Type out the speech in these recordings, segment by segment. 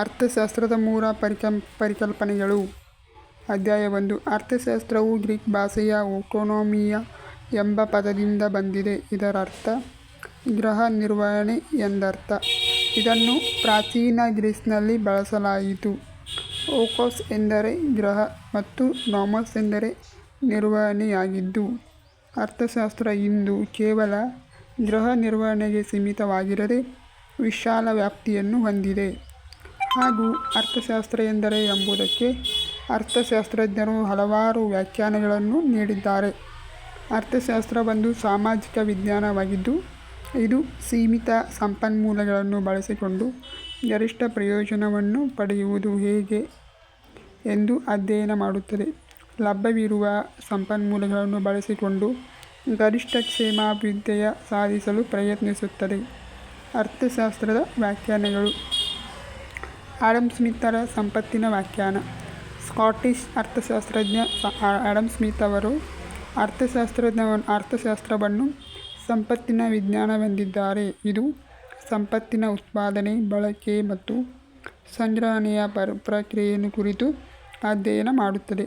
ಅರ್ಥಶಾಸ್ತ್ರದ ಮೂಲ ಪರಿಕಲ್ಪನೆಗಳು. ಅಧ್ಯಾಯ 1. ಅರ್ಥಶಾಸ್ತ್ರವು ಗ್ರೀಕ್ ಭಾಷೆಯ ಎಕೋನೊಮಿಯಾ ಎಂಬ ಪದದಿಂದ ಬಂದಿದೆ. ಇದರರ್ಥ ಗೃಹ ನಿರ್ವಹಣೆ ಎಂದರ್ಥ. ಇದನ್ನು ಪ್ರಾಚೀನ ಗ್ರೀಸ್ನಲ್ಲಿ ಬಳಸಲಾಯಿತು. ಓಕೋಸ್ ಎಂದರೆ ಗೃಹ ಮತ್ತು ನೋಮಸ್ ಎಂದರೆ ನಿರ್ವಹಣೆಯಾಗಿದ್ದು, ಅರ್ಥಶಾಸ್ತ್ರ ಇಂದು ಕೇವಲ ಗೃಹ ನಿರ್ವಹಣೆಗೆ ಸೀಮಿತವಾಗಿರದೆ ವಿಶಾಲ ವ್ಯಾಪ್ತಿಯನ್ನು ಹೊಂದಿದೆ. ಹಾಗೂ ಅರ್ಥಶಾಸ್ತ್ರ ಎಂದರೆ ಎಂಬುದಕ್ಕೆ ಅರ್ಥಶಾಸ್ತ್ರಜ್ಞರು ಹಲವಾರು ವ್ಯಾಖ್ಯಾನಗಳನ್ನು ನೀಡಿದ್ದಾರೆ. ಅರ್ಥಶಾಸ್ತ್ರ ಒಂದು ಸಾಮಾಜಿಕ ವಿಜ್ಞಾನವಾಗಿದ್ದು, ಇದು ಸೀಮಿತ ಸಂಪನ್ಮೂಲಗಳನ್ನು ಬಳಸಿಕೊಂಡು ಗರಿಷ್ಠ ಪ್ರಯೋಜನವನ್ನು ಪಡೆಯುವುದು ಹೇಗೆ ಎಂದು ಅಧ್ಯಯನ ಮಾಡುತ್ತದೆ. ಲಭ್ಯವಿರುವ ಸಂಪನ್ಮೂಲಗಳನ್ನು ಬಳಸಿಕೊಂಡು ಗರಿಷ್ಠ ಕ್ಷೇಮಾಭಿವೃದ್ಧಿಯ ಸಾಧಿಸಲು ಪ್ರಯತ್ನಿಸುತ್ತದೆ. ಅರ್ಥಶಾಸ್ತ್ರದ ವ್ಯಾಖ್ಯಾನಗಳು. ಆಡಮ್ ಸ್ಮಿಥರ ಸಂಪತ್ತಿನ ವ್ಯಾಖ್ಯಾನ. ಸ್ಕಾಟಿಷ್ ಅರ್ಥಶಾಸ್ತ್ರಜ್ಞ ಆಡಮ್ ಸ್ಮಿತ್ ಅವರು ಅರ್ಥಶಾಸ್ತ್ರವನ್ನು ಸಂಪತ್ತಿನ ವಿಜ್ಞಾನವೆಂದಿದ್ದಾರೆ. ಇದು ಸಂಪತ್ತಿನ ಉತ್ಪಾದನೆ, ಬಳಕೆ ಮತ್ತು ಸಂಗ್ರಹಣೆಯ ಪ್ರಕ್ರಿಯೆಯನ್ನು ಕುರಿತು ಅಧ್ಯಯನ ಮಾಡುತ್ತದೆ.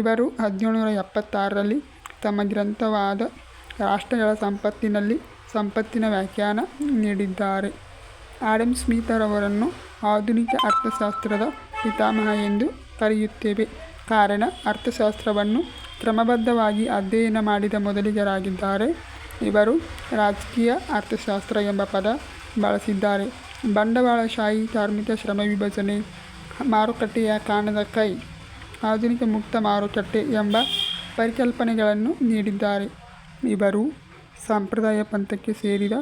ಇವರು 1776ರಲ್ಲಿ ತಮ್ಮ ಗ್ರಂಥವಾದ ರಾಷ್ಟ್ರಗಳ ಸಂಪತ್ತಿನಲ್ಲಿ ಸಂಪತ್ತಿನ ವ್ಯಾಖ್ಯಾನ ನೀಡಿದ್ದಾರೆ. ಆಡಮ್ ಸ್ಮಿಥರವರನ್ನು ಆಧುನಿಕ ಅರ್ಥಶಾಸ್ತ್ರದ ಪಿತಾಮಹ ಎಂದು ಕರೆಯುತ್ತೇವೆ. ಕಾರಣ, ಅರ್ಥಶಾಸ್ತ್ರವನ್ನು ಕ್ರಮಬದ್ಧವಾಗಿ ಅಧ್ಯಯನ ಮಾಡಿದ ಮೊದಲಿಗರಾಗಿದ್ದಾರೆ. ಇವರು ರಾಜಕೀಯ ಅರ್ಥಶಾಸ್ತ್ರ ಎಂಬ ಪದ ಬಳಸಿದ್ದಾರೆ. ಬಂಡವಾಳಶಾಹಿ, ಕಾರ್ಮಿಕ ಶ್ರಮ ವಿಭಜನೆ, ಮಾರುಕಟ್ಟೆಯ ಕಾಣದ ಕೈ, ಆಧುನಿಕ ಮುಕ್ತ ಮಾರುಕಟ್ಟೆ ಎಂಬ ಪರಿಕಲ್ಪನೆಗಳನ್ನು ನೀಡಿದ್ದಾರೆ. ಇವರು ಸಂಪ್ರದಾಯ ಪಂಥಕ್ಕೆ ಸೇರಿದ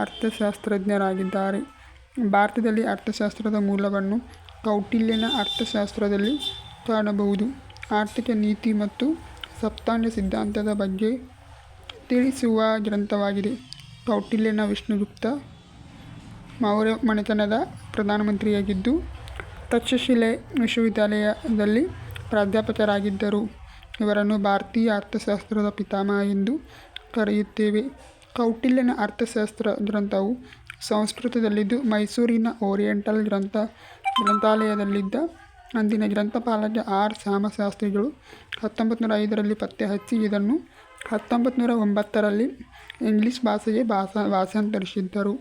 ಅರ್ಥಶಾಸ್ತ್ರಜ್ಞರಾಗಿದ್ದಾರೆ. ಭಾರತದಲ್ಲಿ ಅರ್ಥಶಾಸ್ತ್ರದ ಮೂಲವನ್ನು ಕೌಟಿಲ್ಯನ ಅರ್ಥಶಾಸ್ತ್ರದಲ್ಲಿ ಕಾಣಬಹುದು. ಆರ್ಥಿಕ ನೀತಿ ಮತ್ತು ಸಪ್ತಾಂಗ ಸಿದ್ಧಾಂತದ ಬಗ್ಗೆ ತಿಳಿಸುವ ಗ್ರಂಥವಾಗಿದೆ. ಕೌಟಿಲ್ಯನ ವಿಷ್ಣುಗುಪ್ತ ಮೌರ್ಯ ಮನೆತನದ ಪ್ರಧಾನಮಂತ್ರಿಯಾಗಿದ್ದು, ತಕ್ಷಶಿಲೆ ವಿಶ್ವವಿದ್ಯಾಲಯದಲ್ಲಿ ಪ್ರಾಧ್ಯಾಪಕರಾಗಿದ್ದರು. ಇವರನ್ನು ಭಾರತೀಯ ಅರ್ಥಶಾಸ್ತ್ರದ ಪಿತಾಮಹ ಎಂದು ಕರೆಯುತ್ತೇವೆ. ಕೌಟಿಲ್ಯನ ಅರ್ಥಶಾಸ್ತ್ರ ಗ್ರಂಥವು ಸಂಸ್ಕೃತದಲ್ಲಿದ್ದು, ಮೈಸೂರಿನ ಓರಿಯೆಂಟಲ್ ಗ್ರಂಥಾಲಯದಲ್ಲಿದ್ದ ಅಂದಿನ ಗ್ರಂಥಪಾಲಕ ಆರ್. ಸಾಮಶಾಸ್ತ್ರಿಗಳು 1905ರಲ್ಲಿ ಪತ್ತೆ ಹಚ್ಚಿ ಇದನ್ನು 1909ರಲ್ಲಿ ಇಂಗ್ಲಿಷ್ ಭಾಷೆಗೆ ಭಾಷಾಂತರಿಸಿದ್ದರು.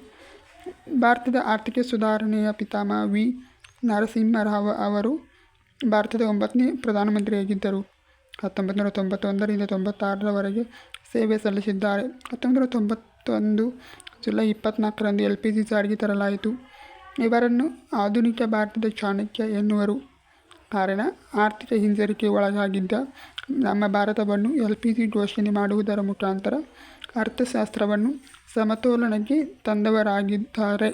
ಭಾರತದ ಆರ್ಥಿಕ ಸುಧಾರಣೆಯ ಪಿತಾಮಹ ವಿ. ನರಸಿಂಹರಾವ್ ಅವರು ಭಾರತದ 9ನೇ ಪ್ರಧಾನಮಂತ್ರಿಯಾಗಿದ್ದರು. 1991ರಿಂದ 96ರವರೆಗೆ ಸೇವೆ ಸಲ್ಲಿಸಿದ್ದಾರೆ. 1991 ಜುಲೈ 24ರಂದು LPG ಜಾರಿಗೆ ತರಲಾಯಿತು. ಇವರನ್ನು ಆಧುನಿಕ ಭಾರತದ ಚಾಣಕ್ಯ ಎನ್ನುವರು. ಕಾರಣ, ಆರ್ಥಿಕ ಹಿಂಜರಿಕೆ ಒಳಗಾಗಿದ್ದ ನಮ್ಮ ಭಾರತವನ್ನು LPG ಘೋಷಣೆ ಮಾಡುವುದರ ಮುಖಾಂತರ ಅರ್ಥಶಾಸ್ತ್ರವನ್ನು ಸಮತೋಲನಕ್ಕೆ ತಂದವರಾಗಿದ್ದಾರೆ.